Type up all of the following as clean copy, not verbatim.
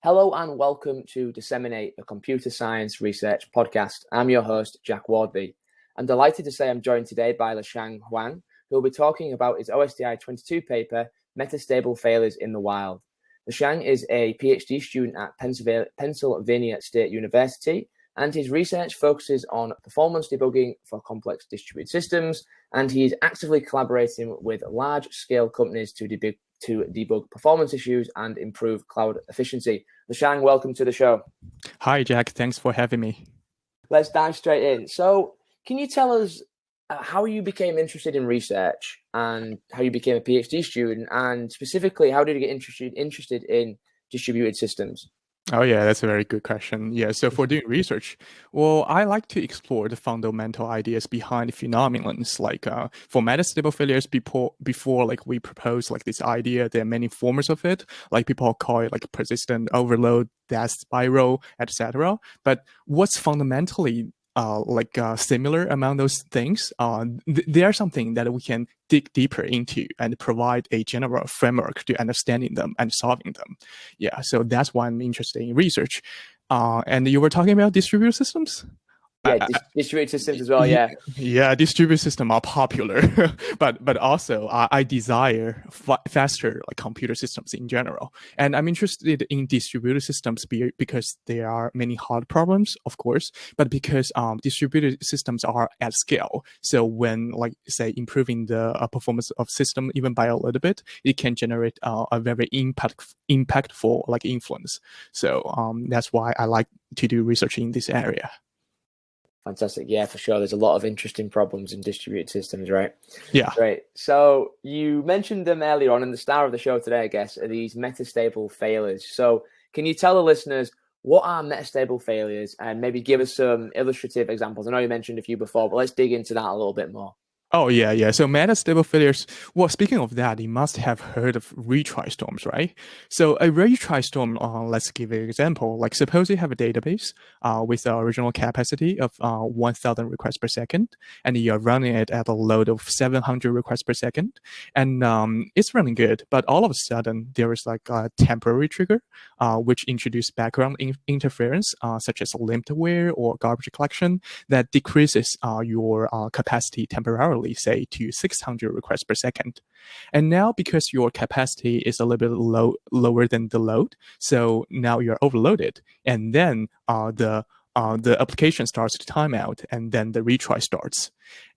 Hello and welcome to Disseminate, a computer science research podcast. I'm your host, Jack Wardby. I'm delighted to say I'm joined today by Lexiang Huang, who will be talking about his OSDI 22 paper, Metastable Failures in the Wild. Lexiang is a PhD student at Pennsylvania State University, and his research focuses on performance debugging for complex distributed systems, and he is actively collaborating with large-scale companies to debug performance issues and improve cloud efficiency. Lexiang, welcome to the show. Hi, Jack. Thanks for having me. Let's dive straight in. So can you tell us how you became interested in research and how you became a PhD student, and specifically, how did you get interested in distributed systems? Oh, yeah, that's a very good question. Yeah, so for doing research, well, I like to explore the fundamental ideas behind phenomenons. Like for metastable failures, before like we propose like this idea, there are many forms of it. Like people call it like persistent overload, death spiral, etc. But what's fundamentally similar among those things, they are something that we can dig deeper into and provide a general framework to understanding them and solving them. Yeah, so that's why I'm interested in research. And you were talking about distributed systems? Yeah, distributed systems as well, yeah. Yeah, distributed systems are popular, but also I desire faster like computer systems in general. And I'm interested in distributed systems because there are many hard problems, of course, but because distributed systems are at scale. So when, like, say, improving the performance of system even by a little bit, it can generate a very impactful like influence. So that's why I like to do research in this area. Fantastic. Yeah, for sure. There's a lot of interesting problems in distributed systems, right? Yeah. Great. So you mentioned them earlier on, and the star of the show today, I guess, are these metastable failures. So can you tell the listeners what are metastable failures and maybe give us some illustrative examples? I know you mentioned a few before, but let's dig into that a little bit more. Oh, yeah. So metastable failures, well, speaking of that, you must have heard of retry storms, right? So a retry storm, let's give an example. Like suppose you have a database with the original capacity of 1,000 requests per second, and you're running it at a load of 700 requests per second, and it's running good, but all of a sudden there is like a temporary trigger, which introduces background interference, such as limpware or garbage collection, that decreases your capacity temporarily, say to 600 requests per second. And now because your capacity is a little bit lower than the load, so now you're overloaded, and then the application starts to time out, and then the retry starts.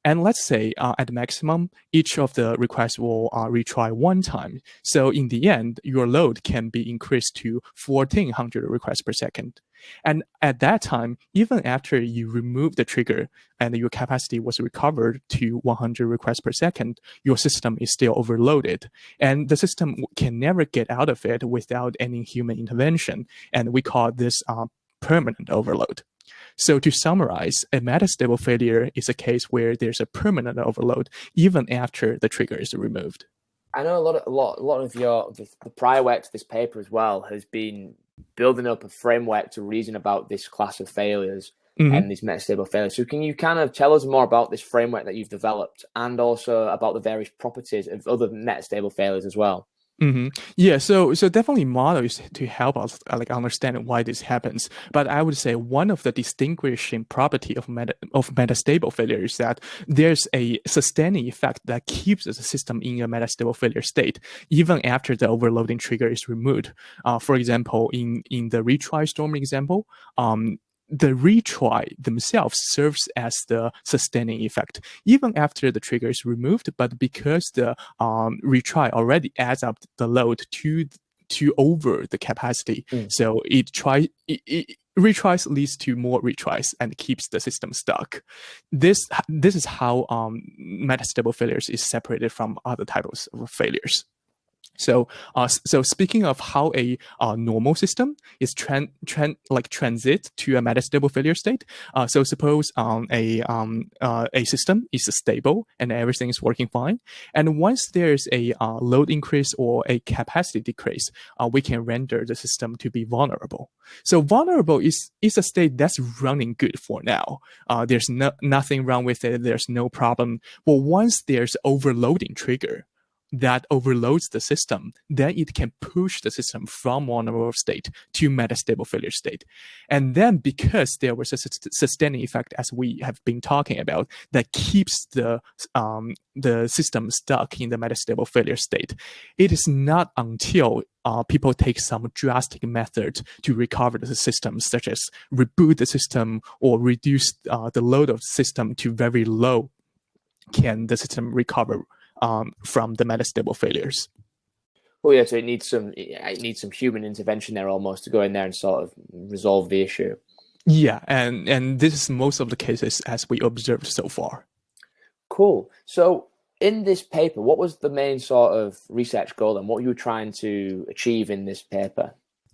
And let's say at maximum, each of the requests will retry one time. So in the end, your load can be increased to 1,400 requests per second. And at that time, even after you remove the trigger and your capacity was recovered to 100 requests per second, your system is still overloaded. And the system can never get out of it without any human intervention. And we call this permanent overload. So to summarize, a metastable failure is a case where there's a permanent overload even after the trigger is removed. I know a lot of the prior work to this paper as well has been building up a framework to reason about this class of failures and these metastable failures. So can you kind of tell us more about this framework that you've developed and also about the various properties of other metastable failures as well? Yeah, so definitely models to help us like understand why this happens. But I would say one of the distinguishing property of metastable failure is that there's a sustaining effect that keeps the system in a metastable failure state even after the overloading trigger is removed. For example, in the retry storm example, the retry themselves serves as the sustaining effect even after the trigger is removed, but because the retry already adds up the load to over the capacity, so retries leads to more retries and keeps the system stuck. This is how metastable failures is separated from other types of failures. So speaking of how a normal system is transit to a metastable failure state. So suppose a system is stable and everything is working fine, and once there's a load increase or a capacity decrease, we can render the system to be vulnerable. So vulnerable is a state that's running good for now. There's nothing wrong with it. There's no problem. But once there's overloading trigger, that overloads the system, then it can push the system from vulnerable state to metastable failure state. And then because there was a sustaining effect, as we have been talking about, that keeps the system stuck in the metastable failure state, it is not until people take some drastic methods to recover the system, such as reboot the system or reduce the load of the system to very low, can the system recover from the metastable failures. Well, yeah, so it needs some human intervention there almost to go in there and sort of resolve the issue. Yeah, and this is most of the cases as we observed so far. Cool. So in this paper, what was the main sort of research goal and what you were trying to achieve in this paper?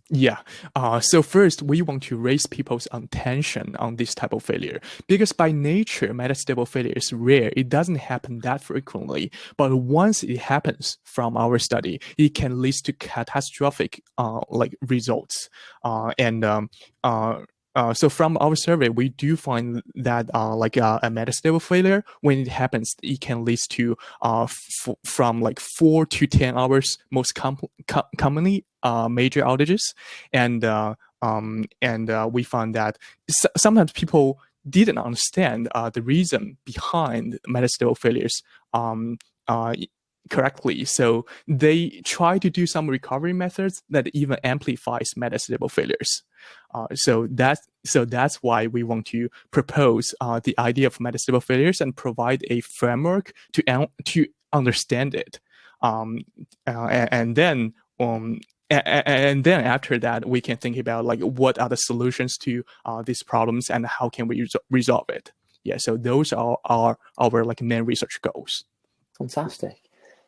Yeah. So first, we want to raise people's attention on this type of failure because by nature, metastable failure is rare. It doesn't happen that frequently. But once it happens from our study, it can lead to catastrophic results. So from our survey, we do find that a metastable failure, when it happens, it can lead to from 4 to 10 hours, most commonly major outages, and we found that sometimes people didn't understand the reason behind metastable failures correctly, so they try to do some recovery methods that even amplifies metastable failures. So that's why we want to propose the idea of metastable failures and provide a framework to understand it, and then after that we can think about what are the solutions to these problems and how can we resolve it. Yeah, so those are our main research goals. Fantastic.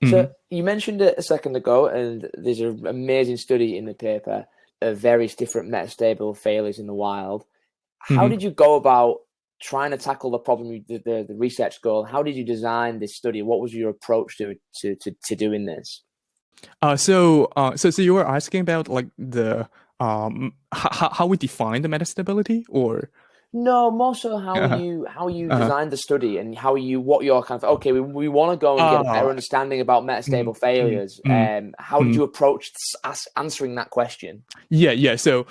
So you mentioned it a second ago, and there's an amazing study in the paper of various different metastable failures in the wild. How did you go about trying to tackle the problem, the research goal? How did you design this study? What was your approach to doing this? So you were asking about the how we define the metastability, or? No, more so how you designed the study and what your kind of we want to go and get a better understanding about metastable failures. How did you approach answering that question? Yeah. So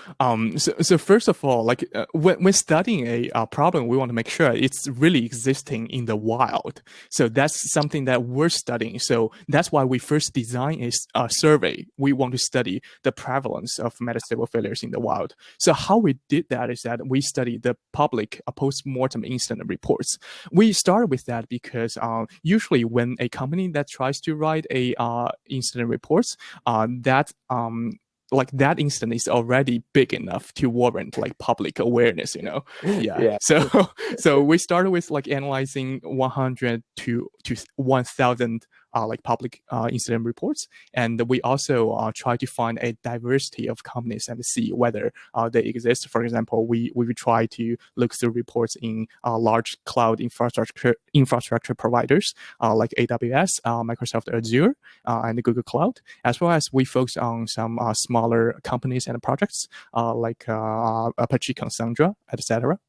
first of all, when studying a problem, we want to make sure it's really existing in the wild. So that's something that we're studying. So that's why we first designed a survey. We want to study the prevalence of metastable failures in the wild. So how we did that is that we studied the public post-mortem incident reports. We started with that because usually when a company that tries to write a incident reports, that incident is already big enough to warrant public awareness, Yeah. So we started with analyzing 100 to 1,000 public incident reports, and we also try to find a diversity of companies and see whether they exist. For example, we try to look through reports in large cloud infrastructure providers like AWS, Microsoft Azure, and Google Cloud, as well as we focus on some smaller companies and projects like Apache Cassandra, etc.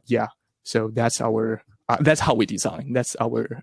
Yeah. So that's how we design. That's our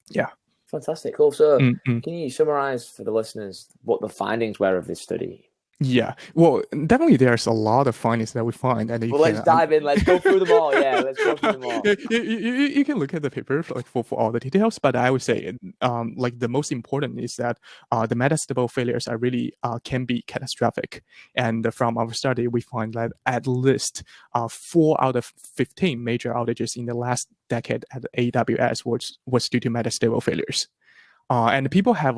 yeah. Fantastic. Cool. So can you summarize for the listeners what the findings were of this study? Yeah, well, definitely there's a lot of findings that we find. And let's dive in. Let's go through them all. Yeah, let's go through them all. You can look at the paper for all the details, but I would say the most important is that the metastable failures are really can be catastrophic. And from our study, we find that at least 4 out of 15 major outages in the last decade at AWS was due to metastable failures. And people have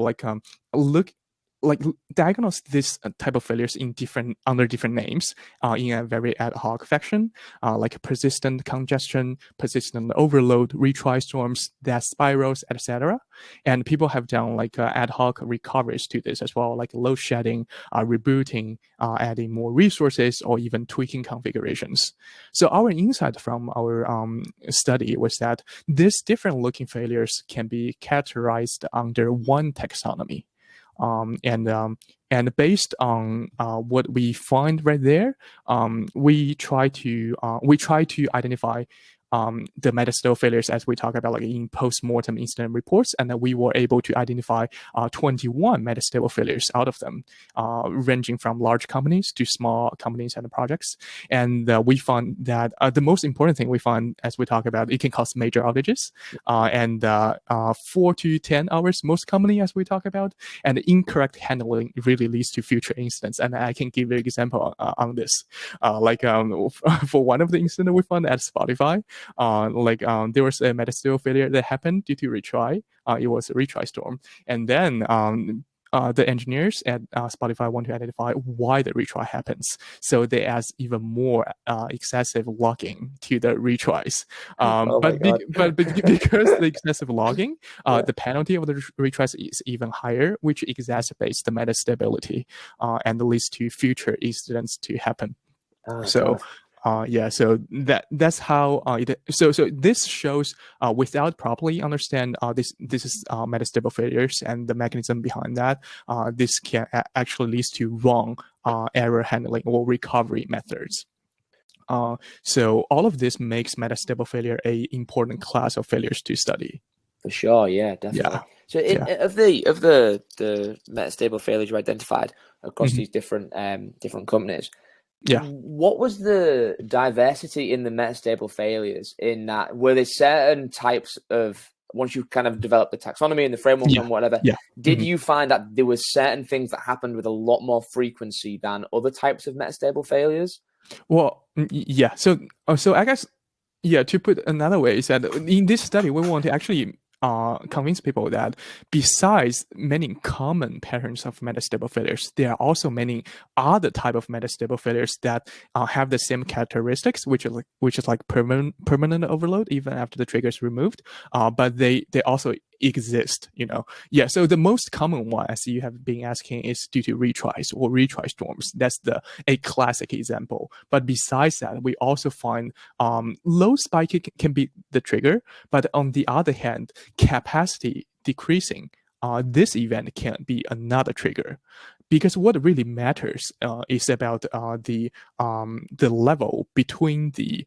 diagnose this type of failures under different names in a very ad hoc fashion, like persistent congestion, persistent overload, retry storms, death spirals, etc. And people have done ad hoc recoveries to this as well, like load shedding, rebooting, adding more resources, or even tweaking configurations. So our insight from our study was that these different looking failures can be categorized under one taxonomy. And based on what we find right there, we try to identify the metastable failures as we talk about like in post-mortem incident reports, and then we were able to identify 21 metastable failures out of them, ranging from large companies to small companies and projects. And we found that the most important thing we found, as we talk about, it can cause major outages, and 4 to 10 hours most commonly, as we talk about, and incorrect handling really leads to future incidents. And I can give you an example on this. For one of the incidents we found at Spotify, there was a metastable failure that happened due to retry. It was a retry storm, and then the engineers at Spotify want to identify why the retry happens. So they add even more excessive logging to the retries. But because the excessive logging, the penalty of the retries is even higher, which exacerbates the metastability and leads to future incidents to happen. So that's how so this shows without properly understand this is metastable failures and the mechanism behind that, this can actually lead to wrong error handling or recovery methods. So all of this makes metastable failure a important class of failures to study. For sure, yeah, definitely. So of the metastable failures you identified across these different companies, what was the diversity in the metastable failures? In that, were there certain types of, once you kind of developed the taxonomy and the framework and whatever, did you find that there were certain things that happened with a lot more frequency than other types of metastable failures? Well, yeah. So I guess, to put another way is that in this study, we want to actually convince people that besides many common patterns of metastable failures, there are also many other type of metastable failures that have the same characteristics, which is like permanent overload even after the trigger is removed, but they also exist, so the most common one, as you have been asking, is due to retries or retry storms. That's a classic example. But besides that, we also find load spike can be the trigger, but on the other hand, capacity decreasing, this event can be another trigger. Because what really matters is about the level between the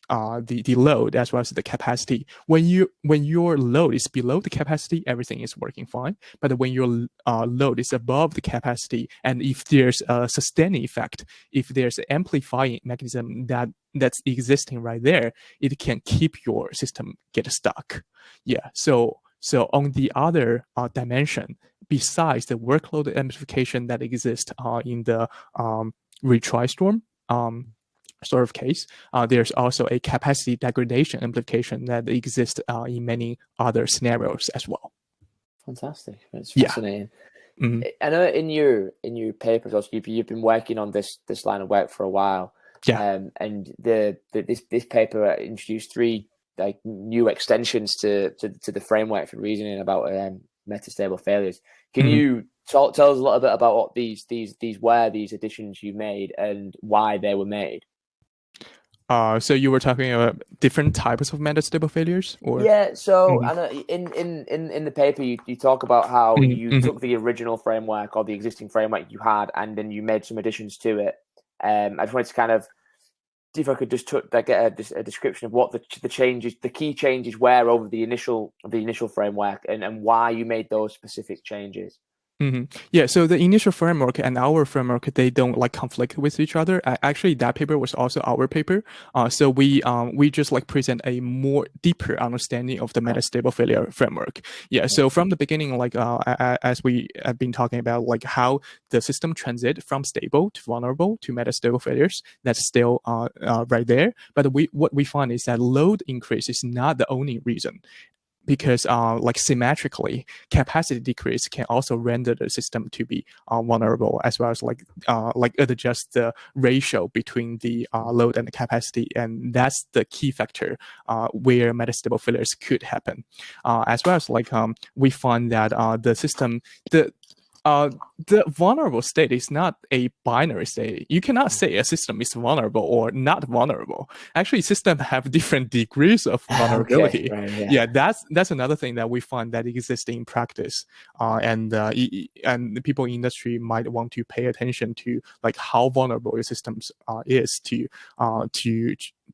load as well as the capacity. When your load is below the capacity, everything is working fine. But when your load is above the capacity, and if there's a sustaining effect, if there's an amplifying mechanism that's existing right there, it can keep your system get stuck. So on the other dimension, besides the workload amplification that exists in the retry storm sort of case, there's also a capacity degradation implication that exists in many other scenarios as well. Fantastic. It's fascinating. I know in your papers also you've been working on this line of work for a while. And this paper introduced 3 like new extensions to the framework for reasoning about metastable failures. Can you tell us a little bit about what these additions you made and why they were made? So you were talking about different types of metastable failures, or so I know in the paper you talk about how you took the original framework or the existing framework you had, and then you made some additions to it. I just wanted to kind of see if I could just get a description of what the changes, the key changes were over the initial framework, and why you made those specific changes. So the initial framework and our framework, they don't like conflict with each other. Actually, that paper was also our paper. So we just like present a more deeper understanding of the metastable failure framework. So from the beginning, like as we have been talking about, like how the system transit from stable to vulnerable to metastable failures, that's still right there. But what we find is that load increase is not the only reason. Because like symmetrically, capacity decrease can also render the system to be vulnerable, as well as like adjust the ratio between the load and the capacity, and that's the key factor where metastable failures could happen. As well as like we find that the system the vulnerable state is not a binary state. You cannot say a system is vulnerable or not vulnerable. Actually, systems have different degrees of vulnerability. That's another thing that we find that exists in practice, and the people in industry might want to pay attention to like how vulnerable your systems is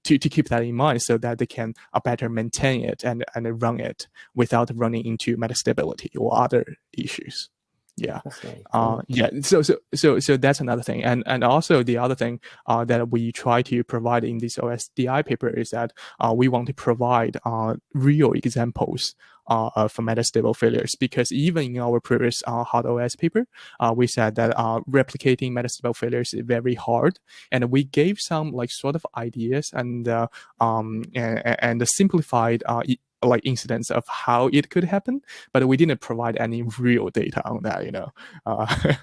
to keep that in mind so that they can better maintain it and run it without running into metastability or other issues. Yeah. Yeah. So that's another thing. And also the other thing that we try to provide in this OSDI paper is that we want to provide real examples of metastable failures, because even in our previous hard OS paper, we said that replicating metastable failures is very hard, and we gave some like sort of ideas and simplified like incidents of how it could happen, but we didn't provide any real data on that,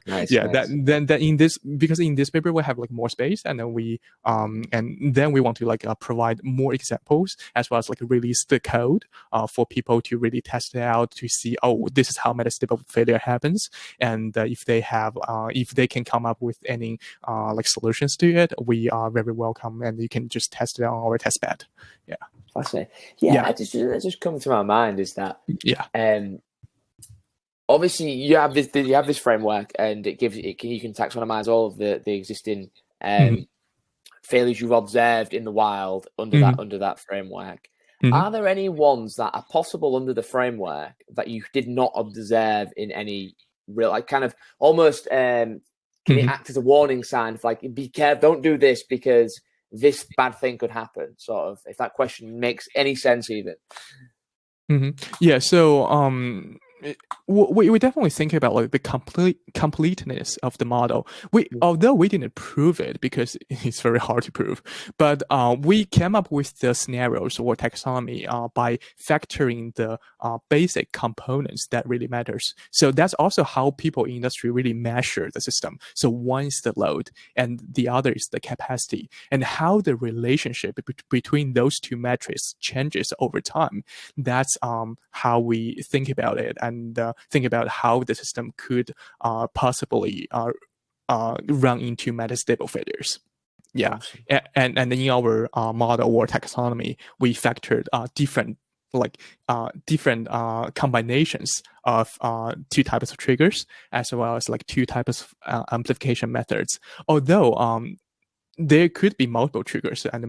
Nice, yeah. nice. Then in this, because in this paper we have like more space, and then we want to like provide more examples, as well as like release the code for people to really test it out, to see, oh, this is how metastable failure happens, and if they can come up with any like solutions to it, we are very welcome, and you can just test it on our test bed. Yeah. Fascinating. Yeah. It just come to my mind is that obviously you have this framework, and you can taxonomize all of the existing failures you've observed in the wild under that framework. Are there any ones that are possible under the framework that you did not observe in any real, like, kind of almost can it act as a warning sign for, like, be careful, don't do this because this bad thing could happen, sort of, if that question makes any sense even? Yeah, so we definitely think about like the completeness of the model. Although we didn't prove it because it's very hard to prove, but we came up with the scenarios or taxonomy by factoring the basic components that really matters. So that's also how people in industry really measure the system. So one is the load, and the other is the capacity, and how the relationship between those two metrics changes over time. That's how we think about it, and think about how the system could possibly run into metastable failures. Yeah, and in our model or taxonomy, we factored different combinations of two types of triggers, as well as like two types of amplification methods. Although there could be multiple triggers and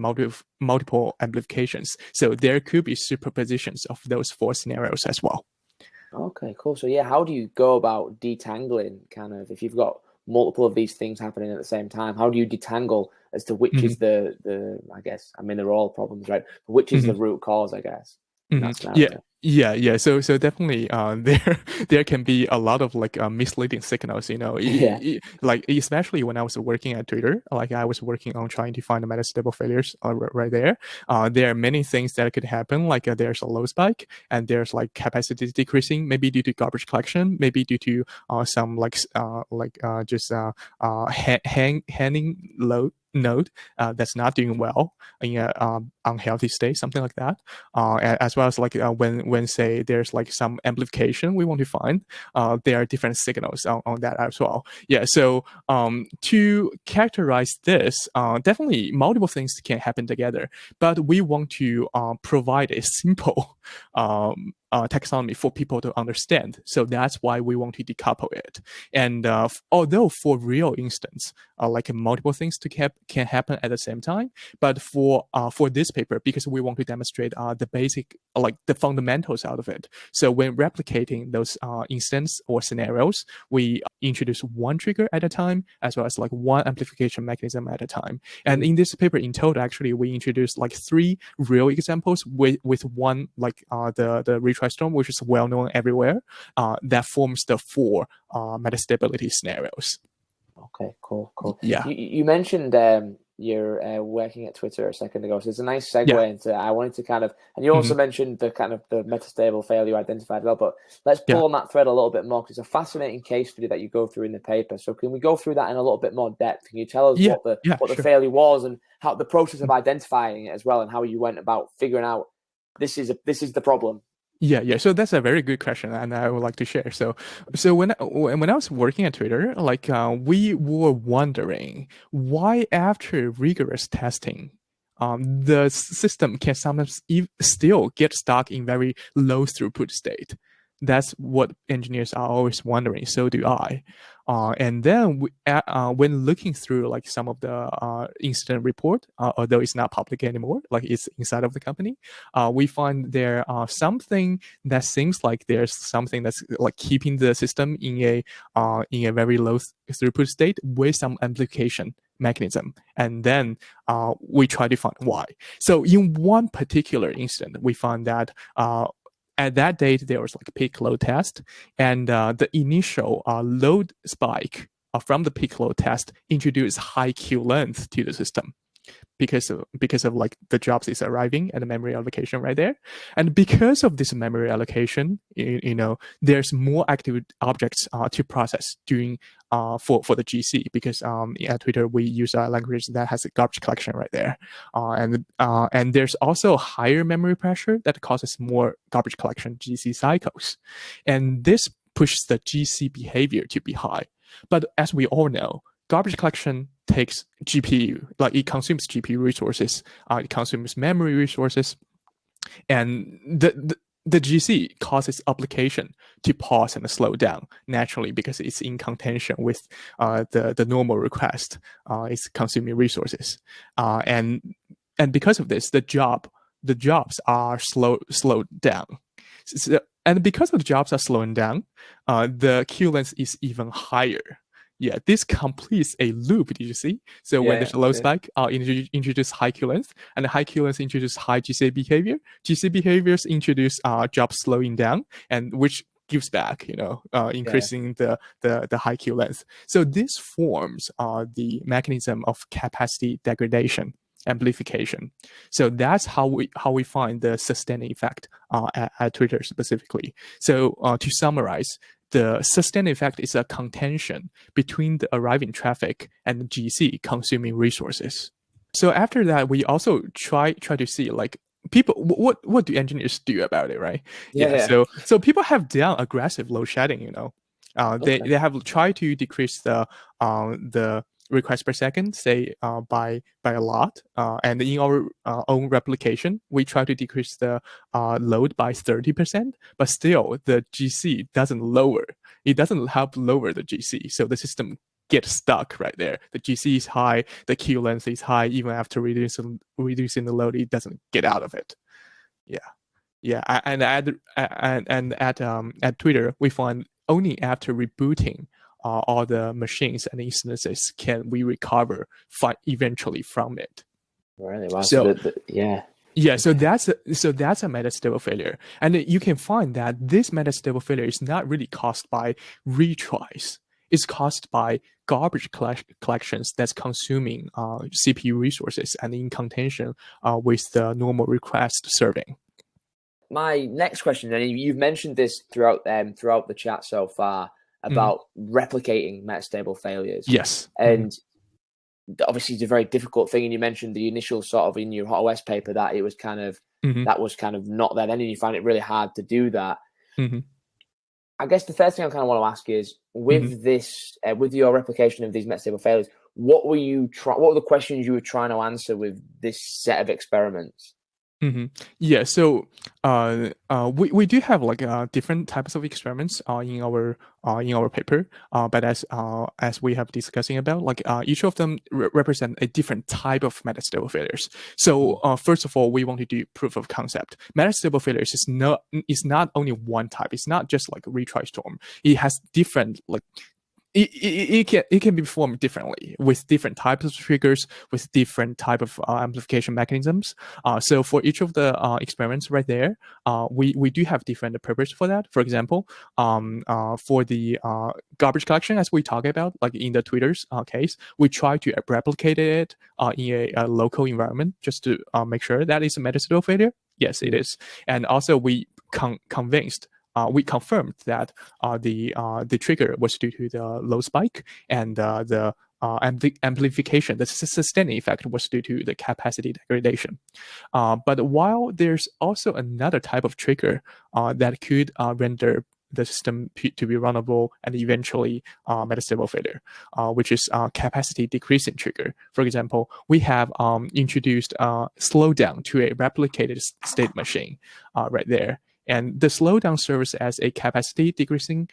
multiple amplifications, so there could be superpositions of those four scenarios as well. Okay, cool. So yeah, how do you go about detangling, kind of, if you've got multiple of these things happening at the same time? How do you detangle as to which is the I guess, I mean, they're all problems, right? But which is the root cause, I guess? Yeah. So definitely, there can be a lot of like misleading signals. Like especially when I was working at Twitter, like I was working on trying to find the metastable failures right there. There are many things that could happen. Like there's a load spike, and there's like capacity decreasing, maybe due to garbage collection, maybe due to some hanging load node that's not doing well in a unhealthy state, something like that, as well as like when say there's like some amplification we want to find, there are different signals on that as well. Yeah, so to characterize this, definitely multiple things can happen together, but we want to provide a simple taxonomy for people to understand. So that's why we want to decouple it. And although for real instance, like multiple things can happen at the same time, but for this paper, because we want to demonstrate the basic, like the fundamentals out of it. So when replicating those instance or scenarios, we introduce one trigger at a time, as well as like one amplification mechanism at a time. And in this paper, in total, actually, we introduced like 3 real examples with one, like the retry storm, which is well known everywhere, that forms the 4 metastability scenarios. Okay, cool. Yeah. You mentioned you're working at Twitter a second ago, so it's a nice segue into. I wanted to kind of, and you also mentioned the kind of the metastable failure you identified well. But let's pull on that thread a little bit more, because it's a fascinating case study that you go through in the paper. So can we go through that in a little bit more depth? Can you tell us what the failure was, and how the process of identifying it as well, and how you went about figuring out this is the problem? Yeah. So that's a very good question, and I would like to share. So when I was working at Twitter, like we were wondering why after rigorous testing, the system can sometimes still get stuck in very low throughput state. That's what engineers are always wondering. So do I. And then when looking through like some of the incident report, although it's not public anymore, like it's inside of the company, we find there are something that seems like there's something that's like keeping the system in a very low throughput state with some amplification mechanism, and then we try to find why. So in one particular incident, we found that at that date, there was like a peak load test, and the initial load spike from the peak load test introduced high queue length to the system because of like the jobs is arriving and the memory allocation right there. And because of this memory allocation, there's more active objects to process during for the GC, because at Twitter we use a language that has a garbage collection right there, and there's also higher memory pressure that causes more garbage collection GC cycles, and this pushes the GC behavior to be high. But as we all know, garbage collection takes GPU, like it consumes GPU resources, it consumes memory resources, and the GC causes application to pause and slow down naturally because it's in contention with the normal request. It's consuming resources, and because of this, the jobs are slowed down. So, and because of the jobs are slowing down, the queue length is even higher. Yeah, this completes a loop, did you see? So when there's a low spike, introduce high queue length, and the high queue length introduce high GC behavior. GC behaviors introduce jobs slowing down, and which gives back, increasing the high queue length. So this forms the mechanism of capacity degradation, amplification. So that's how we find the sustaining effect at Twitter specifically. So to summarize, the sustained effect is a contention between the arriving traffic and the GC consuming resources. So after that, we also try to see like people, what do engineers do about it, right? So people have done aggressive load shedding. They have tried to decrease the requests per second, say by a lot, and in our own replication, we try to decrease the load by 30%, but still the GC doesn't lower. It doesn't help lower the GC, so the system gets stuck right there. The GC is high, the queue length is high, even after reducing the load, it doesn't get out of it. And at Twitter, we find only after rebooting all the machines and instances can we recover eventually from it. Really? Wow. So So that's a metastable failure, and you can find that this metastable failure is not really caused by retries. It's caused by garbage collections that's consuming CPU resources and in contention with the normal request serving. My next question, and you've mentioned this throughout the chat so far, about replicating metastable failures. Yes. And obviously it's a very difficult thing. And you mentioned the initial sort of in your HotOS paper that it was kind of that was kind of not there then, and you found it really hard to do that. I guess the first thing I kind of want to ask is, with this, with your replication of these metastable failures, what were the questions you were trying to answer with this set of experiments? Yeah, so we do have like different types of experiments in our paper, but as we have discussing about, like each of them represent a different type of metastable failures. So first of all, we want to do proof of concept. Metastable failures is not only one type. It's not just like a retry storm. It has different like. It can be performed differently with different types of triggers, with different type of amplification mechanisms. So for each of the experiments right there, we do have different purpose for that. For example, for the garbage collection, as we talk about, like in the Twitter's case, we try to replicate it in a local environment just to make sure that it's a metastable failure. Yes, it is. And also we we confirmed that the trigger was due to the low spike, and the amplification, the sustaining effect, was due to the capacity degradation. But while there's also another type of trigger that could render the system to be runnable and eventually metastable failure, which is capacity decreasing trigger. For example, we have introduced slowdown to a replicated state machine right there. and the slowdown serves as a capacity decreasing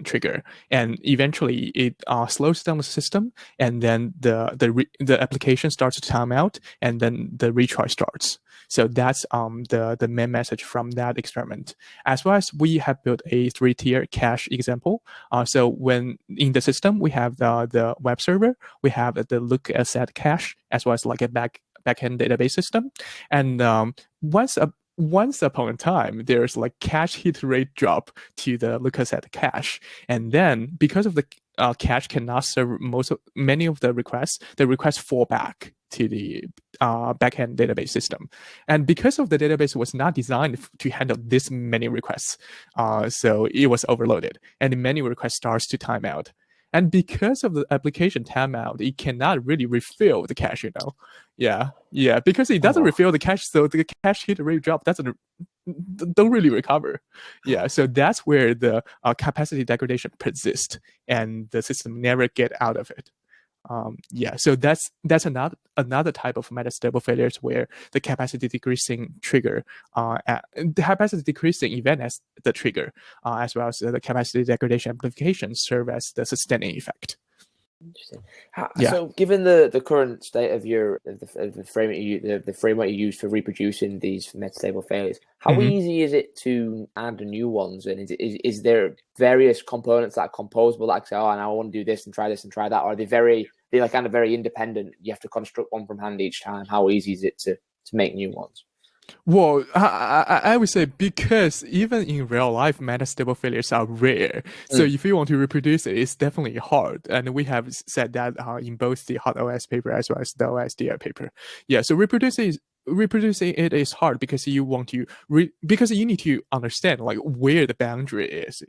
trigger, and eventually it slows down the system, and then the application starts to time out, and then the retry starts. So that's the main message from that experiment. As well as we have built a 3-tier cache example. So when in the system we have the web server, we have the look asset cache, as well as like a backend database system, and once upon a time, there's like cache hit rate drop to the look-asset cache, and then because of the cache cannot serve many of the requests fall back to the backend database system, and because of the database was not designed to handle this many requests, so it was overloaded, and many requests starts to time out. And because of the application timeout, it cannot really refill the cache, Yeah, because it doesn't refill the cache, so the cache hit rate drop don't really recover. Yeah, so that's where the capacity degradation persists, and the system never get out of it. So that's another type of metastable failures where the capacity decreasing trigger, the capacity decreasing event as the trigger, as well as the capacity degradation amplification serve as the sustaining effect. Interesting. So, given the current state of the framework you use for reproducing these metastable failures, how easy is it to add new ones? And is there various components that are composable that say, and I want to do this and try that, or are they're kind of very independent? You have to construct one from hand each time. How easy is it to make new ones? Well, I would say because even in real life, metastable failures are rare. So if you want to reproduce it, it's definitely hard. And we have said that in both the Hot OS paper as well as the OSDI paper. Yeah, so reproducing it is hard because you want to because you need to understand like where the boundary is,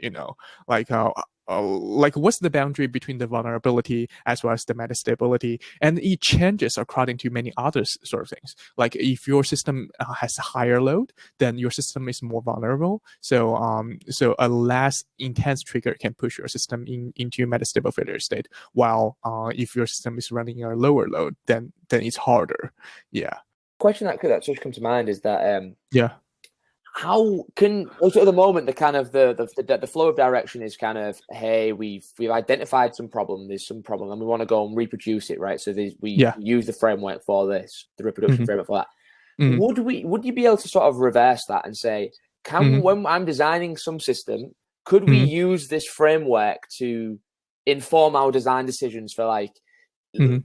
like what's the boundary between the vulnerability as well as the metastability, and it changes according to many other sort of things. Like if your system has a higher load, then your system is more vulnerable. So a less intense trigger can push your system into a metastable failure state, while if your system is running a lower load, then it's harder. Yeah. Question that just come to mind is that how can also at the moment the kind of the flow of direction is kind of, hey, we've identified some problem, there's some problem, and we want to go and reproduce it, right? So we use the framework for this, the reproduction framework for that. Would you be able to sort of reverse that and say, when I'm designing some system, could we use this framework to inform our design decisions for like, I don't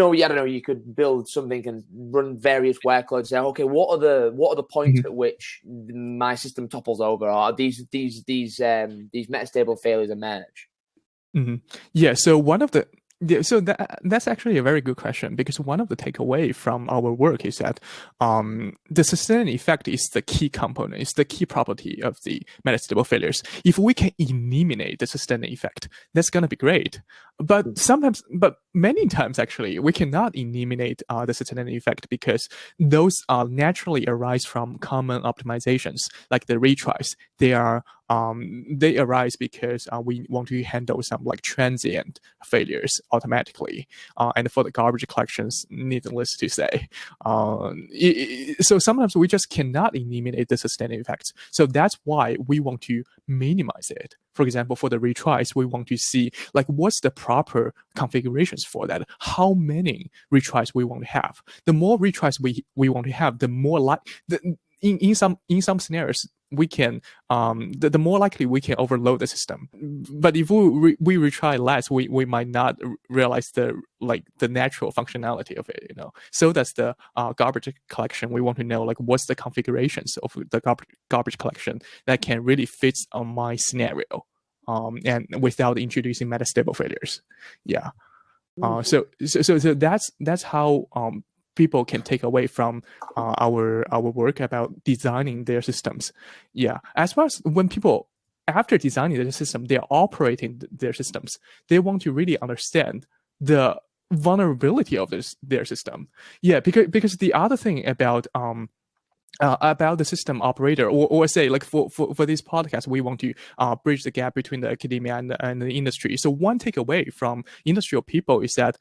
know, you could build something and run various workloads and say, okay, what are the points at which my system topples over, or these metastable failures emerge? Yeah, so that's actually a very good question, because one of the takeaway from our work is that the sustaining effect is the key component, is the key property of the metastable failures. If we can eliminate the sustaining effect, that's going to be great. But many times actually we cannot eliminate the sustaining effect, because those naturally arise from common optimizations, like the retries. They arise because we want to handle some like transient failures automatically, and for the garbage collections, needless to say. So sometimes we just cannot eliminate the sustaining effects. So that's why we want to minimize it. For example, for the retries, we want to see like what's the proper configurations for that. How many retries we want to have. The more retries we want to have, the more in some scenarios we can the more likely we can overload the system. But if we retry less, we might not realize the natural functionality of it. So that's the garbage collection. We want to know like what's the configurations of the garbage collection that can really fit on my scenario, and without introducing metastable failures. Yeah. So that's how people can take away from our work about designing their systems. Yeah, as well as when people, after designing their system, they're operating their systems, they want to really understand the vulnerability of their system. Yeah, because the other thing about the system operator, or say like for this podcast, we want to bridge the gap between the academia and the industry. So one takeaway from industrial people is that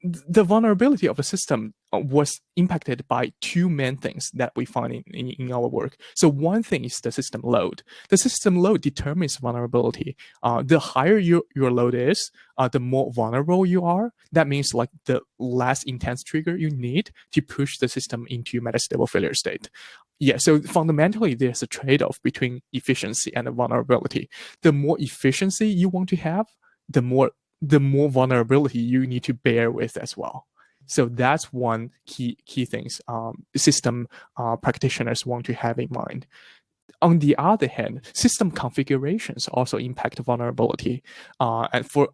the vulnerability of the system was impacted by two main things that we find in our work. So one thing is the system load. The system load determines vulnerability. The higher your load is, the more vulnerable you are. That means like the less intense trigger you need to push the system into metastable failure state. Yeah, so fundamentally, there's a trade-off between efficiency and vulnerability. The more efficiency you want to have, the more vulnerability you need to bear with as well. So that's one key things system practitioners want to have in mind. On the other hand, system configurations also impact vulnerability. And for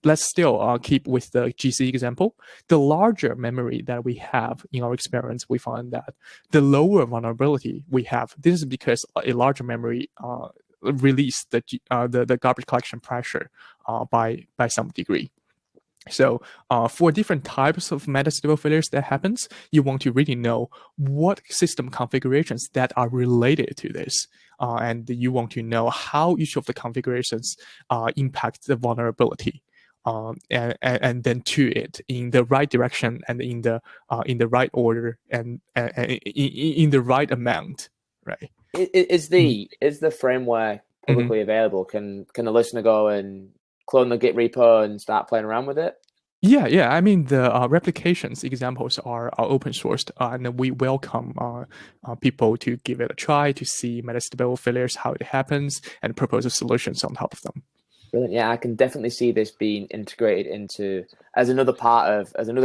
let's still keep with the GC example. The larger memory that we have in our experience, we find that the lower vulnerability we have. This is because a larger memory release the garbage collection pressure by some degree. So for different types of metastable failures that happens, you want to really know what system configurations that are related to this. And you want to know how each of the configurations impact the vulnerability. And then to it in the right direction and in the right order and in the right amount, right? Is the framework publicly available? Can the listener go and clone the Git repo and start playing around with it? Yeah. I mean, the replications examples are open sourced, and we welcome people to give it a try to see metastable failures, how it happens, and propose solutions on top of them. Brilliant. Yeah, I can definitely see this being integrated into as another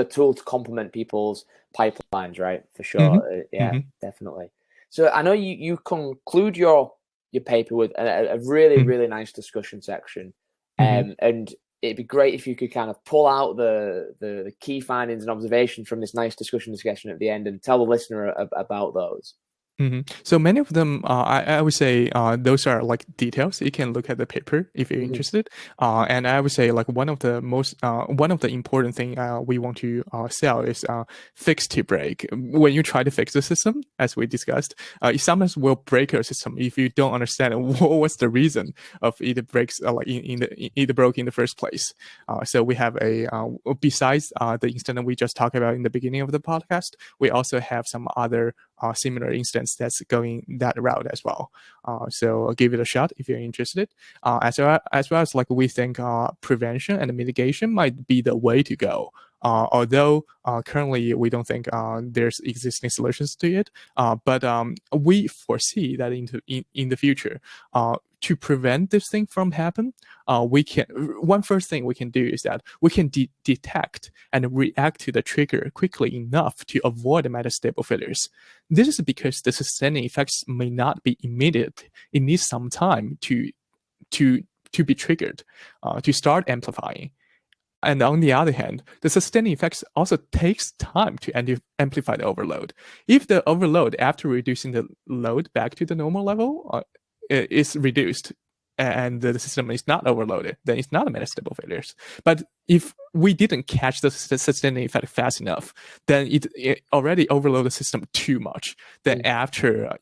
tool to complement people's pipelines, right? For sure. Definitely. So I know you conclude your paper with a really nice discussion section, and it'd be great if you could kind of pull out the key findings and observations from this nice discussion at the end and tell the listener about those. So many of them, I would say, those are like details. You can look at the paper if you're interested. And I would say like one of the important thing we want to sell is fix to break. When you try to fix the system, as we discussed, it sometimes will break your system if you don't understand what's the reason of it breaks, like it broke in the first place. So we have besides the incident we just talked about in the beginning of the podcast, we also have some other similar instance that's going that route as well. So give it a shot if you're interested. As well as like we think prevention and mitigation might be the way to go. Although currently we don't think there's existing solutions to it, but we foresee that in the future, to prevent this thing from happen, one first thing we can do is that we can detect and react to the trigger quickly enough to avoid metastable failures. This is because the sustaining effects may not be immediate. It needs some time to be triggered, to start amplifying. And on the other hand, the sustaining effects also takes time to amplify the overload. If the overload after reducing the load back to the normal level is reduced and the system is not overloaded, then it's not a metastable failures. But if we didn't catch the sustaining effect fast enough, then it already overloaded the system too much. Then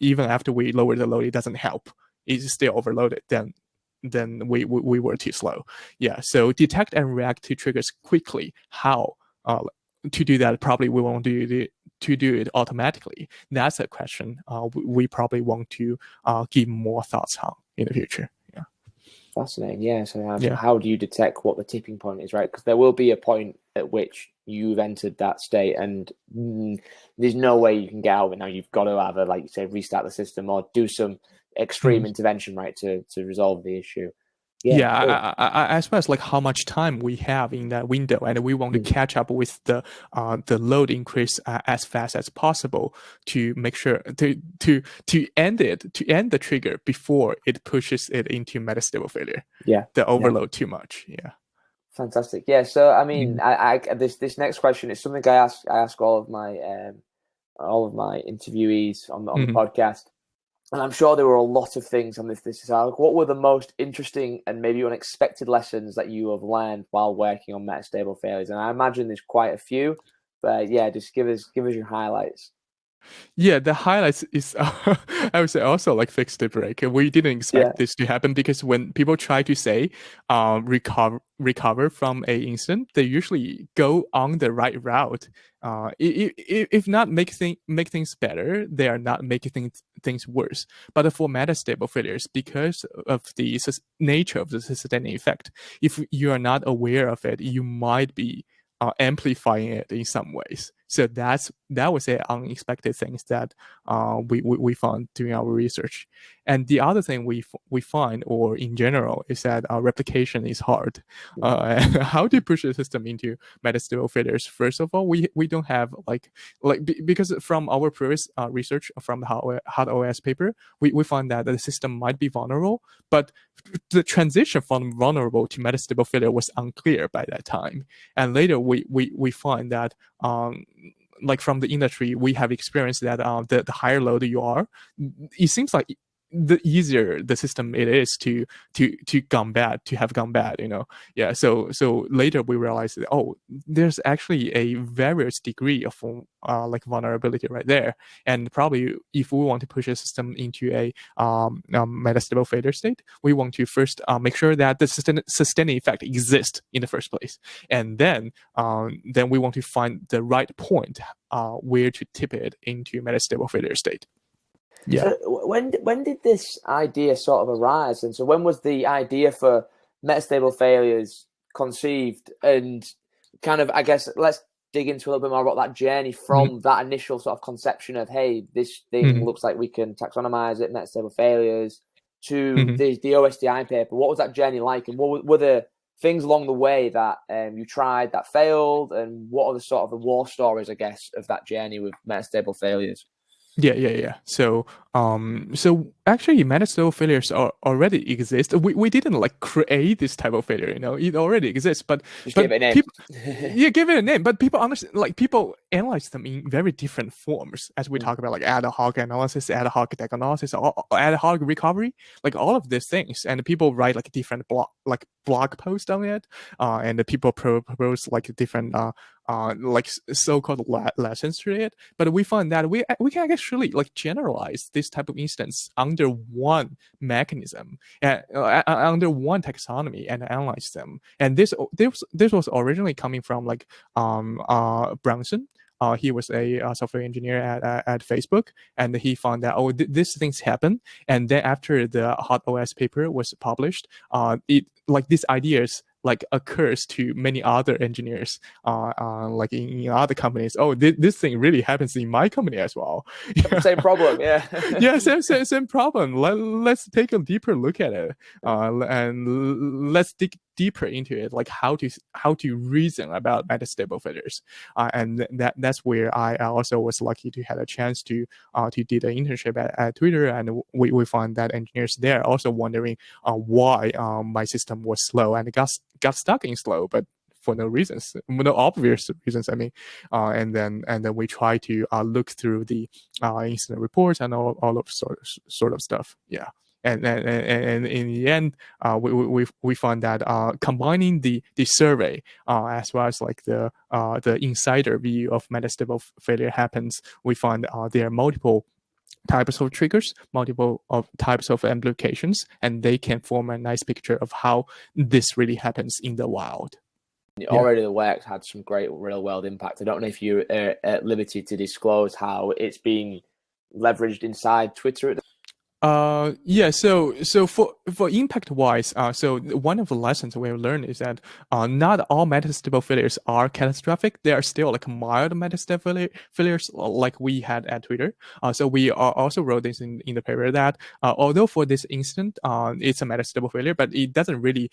even after we lower the load, it doesn't help. It's still overloaded. Then we were too slow. Yeah, so detect and react to triggers quickly. How to do that? Probably we won't do it automatically. That's a question we probably want to give more thoughts on in the future. Yeah, fascinating. Yeah. So how do you detect what the tipping point is, right? Because there will be a point at which you've entered that state, and there's no way you can get out of it now. You've got to either, like you say, restart the system or do some extreme intervention, right, to resolve the issue. Yeah, as well as like how much time we have in that window, and we want to catch up with the load increase as fast as possible to make sure to end the trigger before it pushes it into metastable failure. Yeah, the overload too much. Yeah. Fantastic. Yeah. So I mean, this next question is something I ask all of my interviewees on the podcast. And I'm sure there were a lot of things on this. What were the most interesting and maybe unexpected lessons that you have learned while working on metastable failures? And I imagine there's quite a few, but yeah, just give us your highlights. Yeah, the highlights is I would say also like fix the break. We didn't Yeah. expect this to happen because when people try to say recover from a incident, they usually go on the right route. If not make things better, they are not making things worse. But for metastable failures, because of the nature of the sustaining effect, if you are not aware of it, you might be amplifying it in some ways. So that was a unexpected things that we found during our research. And the other thing we find, or in general, is that replication is hard. How to push the system into metastable failures? First of all, we don't have because from our previous research from the hard OS paper, we found that the system might be vulnerable, but the transition from vulnerable to metastable failure was unclear by that time. And later we find that like from the industry, we have experienced that the higher load you are, it seems like the easier the system it is to have gone bad, yeah. So later we realized that, oh, there's actually a various degree of like vulnerability right there, and probably if we want to push a system into a metastable failure state, we want to first make sure that the sustaining effect exists in the first place, and then we want to find the right point where to tip it into metastable failure state. Yeah. So when did this idea sort of arise? And so when was the idea for metastable failures conceived? And kind of, I guess, let's dig into a little bit more about that journey from that initial sort of conception of, hey, this thing looks like we can taxonomize it, metastable failures, to the OSDI paper. What was that journey like? And what were the things along the way that you tried that failed? And what are the sort of the war stories, I guess, of that journey with metastable failures? Yeah. So actually, metastable failures already exist. We didn't like create this type of failure, it already exists. But give it a name. People, yeah, give it a name. But people understand, like people analyze them in very different forms, as we talk about, like ad hoc analysis, ad hoc diagnosis, or ad hoc recovery, like all of these things. And people write like different blog posts on it, and the people propose like different like so-called lessons to it. But we found that we can actually like generalize this type of instance under one mechanism, under one taxonomy, and analyze them. And this was originally coming from like Brunson. He was a software engineer at Facebook, and he found that these things happen. And then after the hot OS paper was published, it like these ideas like occurs to many other engineers like in other companies. Oh, this thing really happens in my company as well. Same problem. Yeah. Yeah, same problem. Let's take a deeper look at it, and let's dig deeper into it, like how to reason about metastable failures. And that's where I also was lucky to have a chance to did an internship at Twitter, and we found that engineers there also wondering why my system was slow, and it got stuck in slow, but for no reasons, no obvious reasons. I mean, and then we try to look through the incident reports and all of sort of stuff. Yeah. And in the end, we found that combining the survey as well as like the insider view of metastable failure happens, we found there are multiple types of triggers, multiple types of implications, and they can form a nice picture of how this really happens in the wild. Already the work had some great real world impact. I don't know if you're at liberty to disclose how it's being leveraged inside Twitter. Yeah, so for impact wise, so one of the lessons we have learned is that not all metastable failures are catastrophic. There are still like mild metastable failures like we had at Twitter. So we also wrote this in the paper that although for this incident it's a metastable failure, but it doesn't really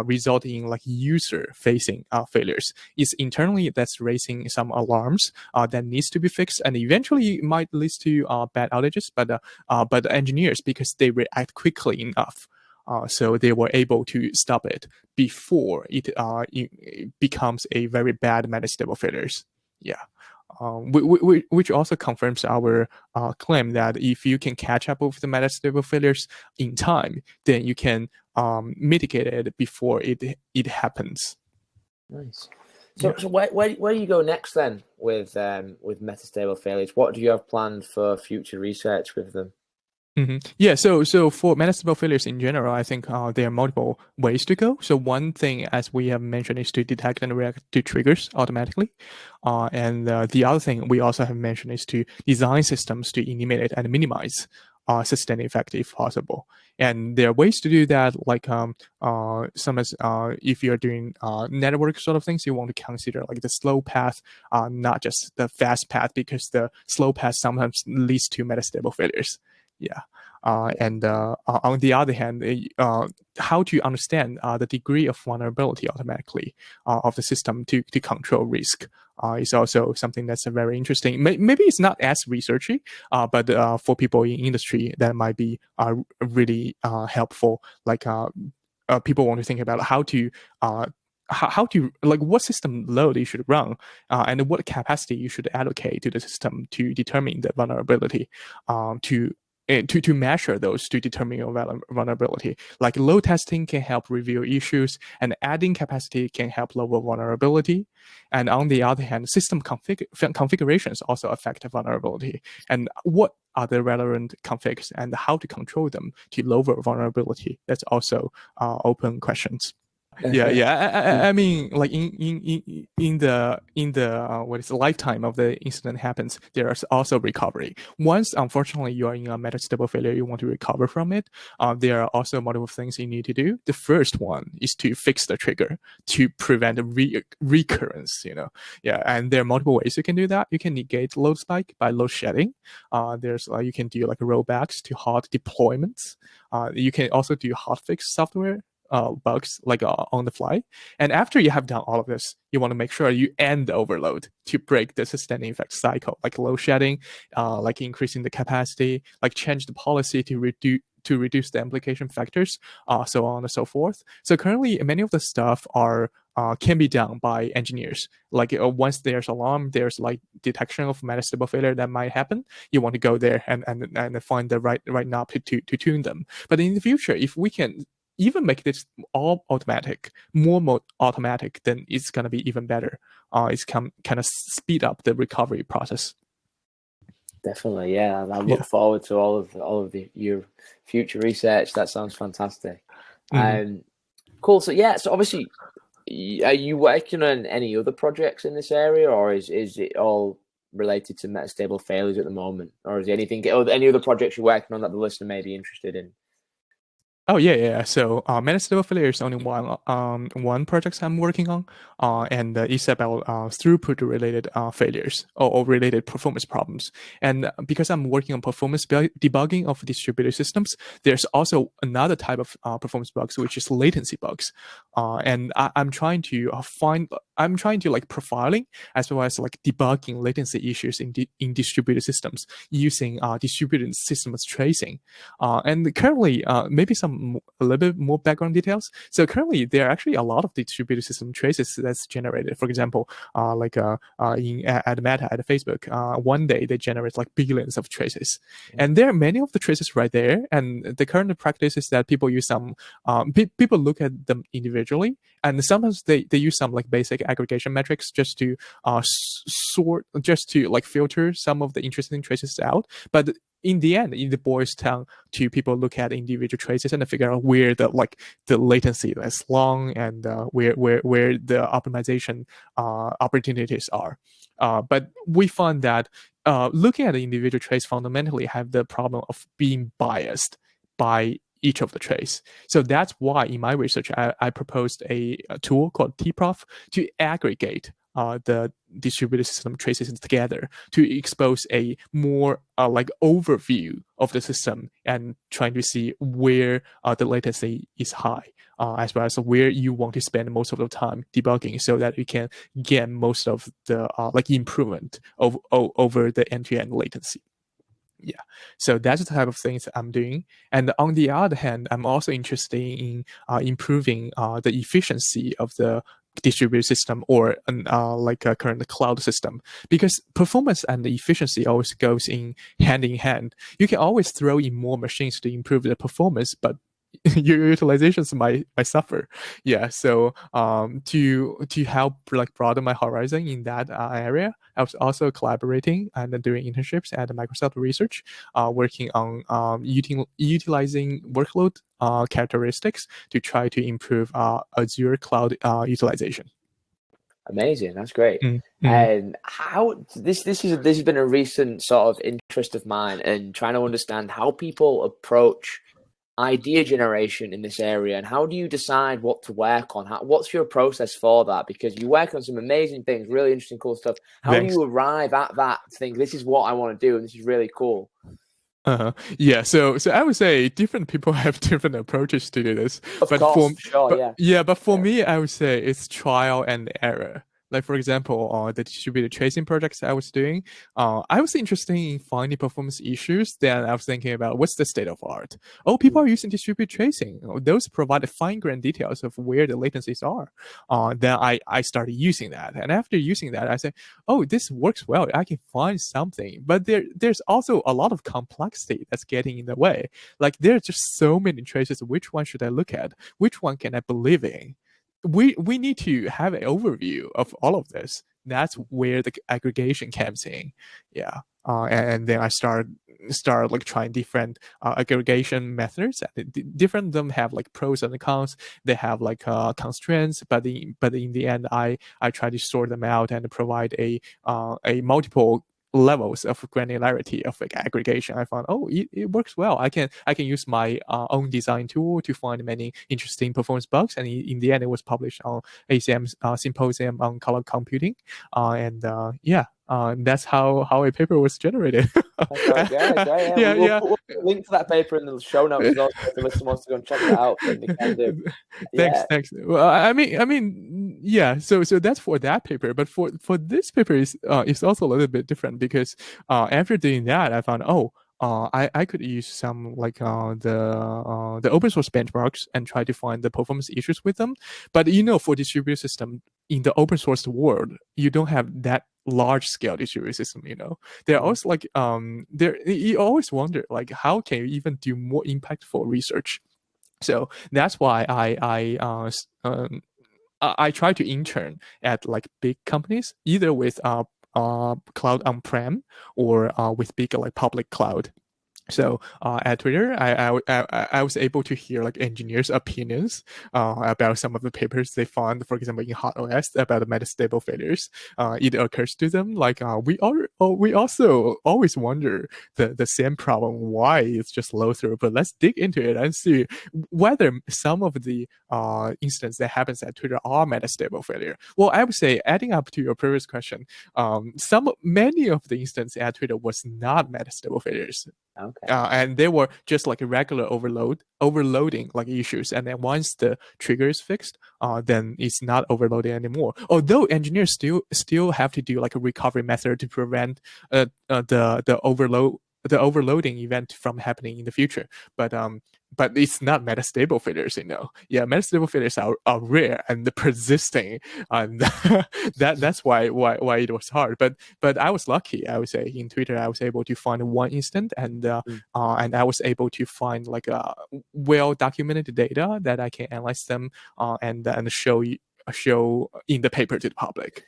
result in like user facing failures. It's internally that's raising some alarms that needs to be fixed, and eventually it might lead to bad outages. But the engineers, because they react quickly enough, so they were able to stop it before it becomes a very bad metastable failures. Yeah. Which also confirms our claim that if you can catch up with the metastable failures in time, then you can mitigate it before it happens. Nice. So, where do you go next then with metastable failures? What do you have planned for future research with them? Yeah, so for metastable failures in general, I think there are multiple ways to go. So one thing, as we have mentioned, is to detect and react to triggers automatically. And the other thing we also have mentioned is to design systems to eliminate and minimize sustained effect if possible. And there are ways to do that, like if you're doing network sort of things, you want to consider like the slow path, not just the fast path, because the slow path sometimes leads to metastable failures. Yeah. And on the other hand, how to understand the degree of vulnerability automatically of the system to control risk is also something that's very interesting. Maybe it's not as researchy, but for people in industry, that might be really helpful. Like people want to think about how to like what system load you should run and what capacity you should allocate to the system to determine the vulnerability to measure those to determine your vulnerability. Like load testing can help reveal issues, and adding capacity can help lower vulnerability. And on the other hand, system configurations also affect vulnerability. And what are the relevant configs and how to control them to lower vulnerability? That's also open questions. I mean, like in the what is the lifetime of the incident happens, there is also recovery. Once, unfortunately, you are in a metastable failure, you want to recover from it. There are also multiple things you need to do. The first one is to fix the trigger to prevent recurrence. And there are multiple ways you can do that. You can negate load spike by load shedding. There's you can do like rollbacks to hard deployments. You can also do hotfix software bugs like on the fly. And after you have done all of this, you want to make sure you end the overload to break the sustaining effect cycle, like load shedding, like increasing the capacity, like change the policy to reduce the implication factors, so on and so forth. So currently, many of the stuff can be done by engineers. Like once there's alarm, there's like detection of metastable failure that might happen. You want to go there and find the right knob to tune them. But in the future, if we can even make this all automatic, more automatic, then it's gonna be even better. It's kind of speed up the recovery process. Definitely, yeah. I look forward to all of your future research. That sounds fantastic. Cool. So so obviously, are you working on any other projects in this area, or is it all related to metastable failures at the moment, or is there any other projects you're working on that the listener may be interested in? Oh yeah. So Metastable failure is only one project I'm working on, and it's about throughput related failures or related performance problems. And because I'm working on performance debugging of distributed systems, there's also another type of performance bugs, which is latency bugs. And I'm trying to like profiling as well as like debugging latency issues in distributed systems using distributed systems tracing. And currently, maybe a little bit more background details. So currently, there are actually a lot of distributed system traces that's generated. For example, at Meta at Facebook, one day they generate like billions of traces, and there are many of the traces right there. And the current practice is that people use some people look at them individually, and sometimes they use some like basic aggregation metrics just to just to like filter some of the interesting traces out. But in the end, it boils down to people look at individual traces and figure out where the latency is long and where the optimization opportunities are. But we found that looking at the individual trace fundamentally have the problem of being biased by each of the trace. So that's why in my research, I proposed a tool called tprof to aggregate the distributed system traces together to expose a more like overview of the system and trying to see where the latency is high, as well as where you want to spend most of the time debugging, so that you can get most of the like improvement over the end-to-end latency. Yeah, so that's the type of things I'm doing. And on the other hand, I'm also interested in improving the efficiency of the distributed system or like a current cloud system, because performance and the efficiency always goes in hand. You can always throw in more machines to improve the performance, but your utilizations might suffer. Yeah. So to help like broaden my horizon in that area, I was also collaborating and doing internships at Microsoft Research, working on utilizing workload characteristics to try to improve Azure cloud utilization. Amazing, that's great. Mm, And how this has been a recent sort of interest of mine, and trying to understand how people approach idea generation in this area, and how do you decide what to work on? What's your process for that? Because you work on some amazing things, really interesting, cool stuff. How do Thanks. you arrive at that? Think this is what I want to do, and this is really cool. Yeah. So I would say different people have different approaches to do this. Of But course, for sure, yeah. but for me, I would say it's trial and error. Like for example, the distributed tracing projects I was doing, I was interested in finding performance issues. Then I was thinking about what's the state of art. Oh, people are using distributed tracing. Those provide fine-grained details of where the latencies are. Then I started using that, and after using that, I said, oh, this works well. I can find something, but there's also a lot of complexity that's getting in the way. Like there's just so many traces. Which one should I look at? Which one can I believe in? We need to have an overview of all of this. That's where the aggregation comes in. Yeah. And then I start like trying different aggregation methods. Different of them have like pros and cons. They have like constraints, but in the end, I try to sort them out and provide a multiple levels of granularity of like aggregation. I found, oh, it works well. I can use my own design tool to find many interesting performance bugs, and in the end it was published on ACM's symposium on cloud computing, and that's how a paper was generated. Okay, great. Yeah, We'll put a link to that paper in the show notes as well, so if the listener wants to go and check that out, then they can do. Thanks, Yeah. thanks. Well, I mean, yeah. So that's for that paper, but for this paper is it's also a little bit different because after doing that, I found I could use some like the open source benchmarks and try to find the performance issues with them. But for distributed system in the open source world, you don't have that large scale distributed system. They're also like you always wonder like how can you even do more impactful research. So that's why I try to intern at like big companies, either with cloud on-prem or with big like public cloud. So at Twitter, I was able to hear like engineers' opinions about some of the papers they found, for example, in HotOS about the metastable failures. It occurs to them like we also always wonder the same problem, why it's just low throughput. Let's dig into it and see whether some of the instances that happens at Twitter are metastable failure. Well, I would say, adding up to your previous question, many of the instances at Twitter was not metastable failures. Okay. And they were just like a regular overloading like issues. And then once the trigger is fixed, then it's not overloading anymore. Although engineers still have to do like a recovery method to prevent the overloading event from happening in the future. But it's not metastable failures, Yeah, metastable failures are rare and persisting, and that's why it was hard. But I was lucky, I would say. In Twitter, I was able to find one instant, and I was able to find like a well documented data that I can analyze them and show in the paper to the public.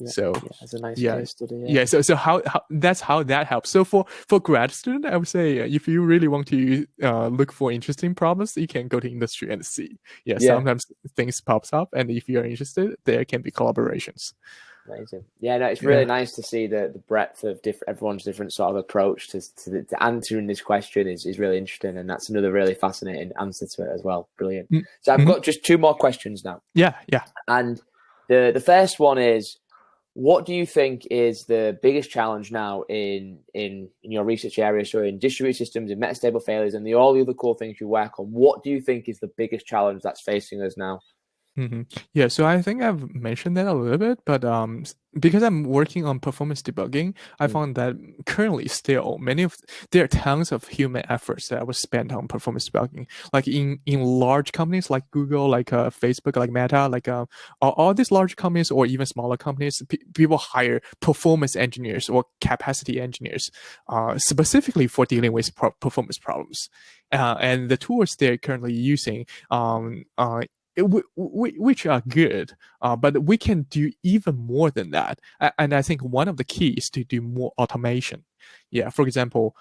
So that's a nice case study. So how that's how that helps. So for grad student, I would say if you really want to look for interesting problems, you can go to industry and see. Sometimes things pops up, and if you're interested, there can be collaborations. Amazing. Yeah, no, it's really nice to see the breadth of everyone's different sort of approach to answering this question is really interesting, and that's another really fascinating answer to it as well. Brilliant. So I've got just two more questions now. Yeah. And the first one is, what do you think is the biggest challenge now in your research area, so in distributed systems, in metastable failures, and all the other cool things you work on? What do you think is the biggest challenge that's facing us now? Yeah, so I think I've mentioned that a little bit, but because I'm working on performance debugging, I Mm, found that currently still there are tons of human efforts that was spent on performance debugging. Like in large companies like Google, like Facebook, like Meta, like all these large companies or even smaller companies, people hire performance engineers or capacity engineers, specifically for dealing with performance problems. And the tools they're currently using which are good, but we can do even more than that. And I think one of the keys to do more automation. Yeah, for example,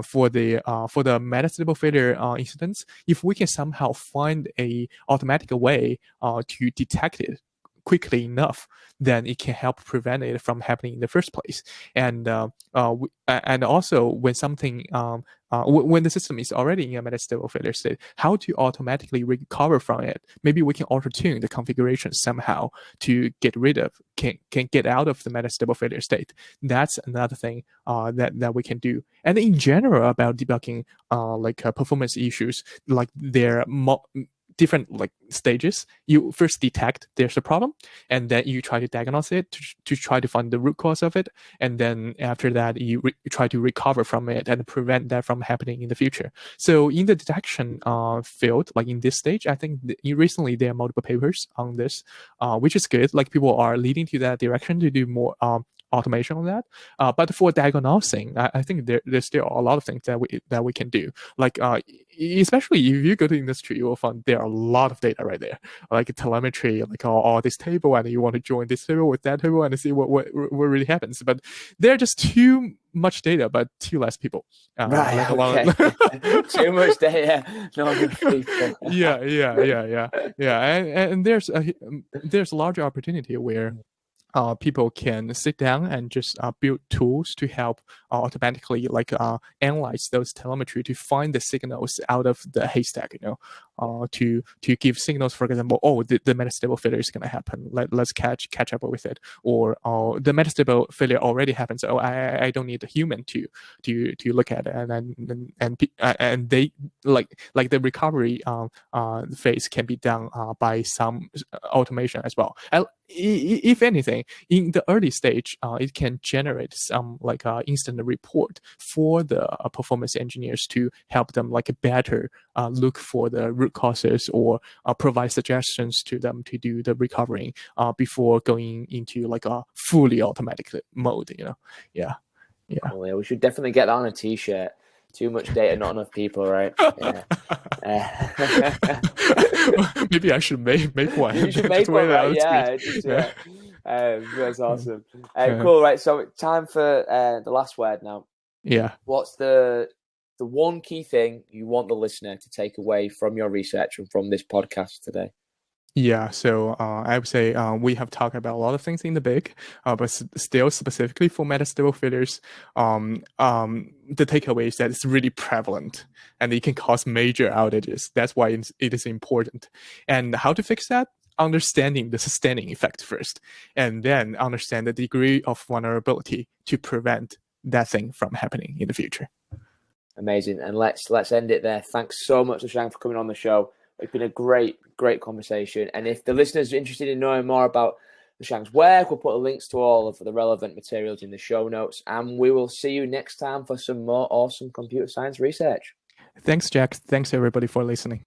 for the metastable failure incidents, if we can somehow find a automatic way to detect it quickly enough, then it can help prevent it from happening in the first place. And also when something when the system is already in a metastable failure state, how to automatically recover from it. Maybe we can auto tune the configuration somehow to get rid of, can get out of the metastable failure state. That's another thing that we can do. And in general, about debugging performance issues, like their different like stages. You first detect there's a problem, and then you try to diagnose it to try to find the root cause of it, and then after that you try to recover from it and prevent that from happening in the future. So in the detection field, like in this stage, I think recently there are multiple papers on this, which is good. Like people are leading to that direction to do more automation on that. But for diagnosing, I think there's still a lot of things that we can do. Like especially if you go to industry, you will find there are a lot of data right there, like telemetry, like all this table, and you want to join this table with that table and see what really happens. But there are just too much data, but too less people. right. Okay. Too much data, not enough people. Yeah. And there's a larger opportunity where people can sit down and just build tools to help automatically analyze those telemetry to find the signals out of the haystack, to give signals, for example, oh, the metastable failure is going to happen. Let's catch up with it. Or the metastable failure already happened, so I don't need a human to look at it. And they like the recovery phase can be done by some automation as well. If anything, in the early stage, it can generate some instant report for the performance engineers to help them better look for the root causes or provide suggestions to them to do the recovering before going into a fully automatic mode. Yeah. Cool, yeah, we should definitely get that on a t-shirt. Too much data, not enough people, right? Yeah. Maybe I should make one. You should make one, right? Yeah. That's awesome. Cool, right? So time for the last word now. Yeah. What's the one key thing you want the listener to take away from your research and from this podcast today? Yeah, so I would say we have talked about a lot of things in the big, but still specifically for metastable failures, the takeaway is that it's really prevalent and it can cause major outages. That's why it is important. And how to fix that? Understanding the sustaining effect first, and then understand the degree of vulnerability to prevent that thing from happening in the future. Amazing. And let's end it there. Thanks so much, Lexiang, for coming on the show. It's been a great conversation. And if the listeners are interested in knowing more about Lexiang's work, we'll put the links to all of the relevant materials in the show notes. And we will see you next time for some more awesome computer science research. Thanks, Jack. Thanks, everybody, for listening.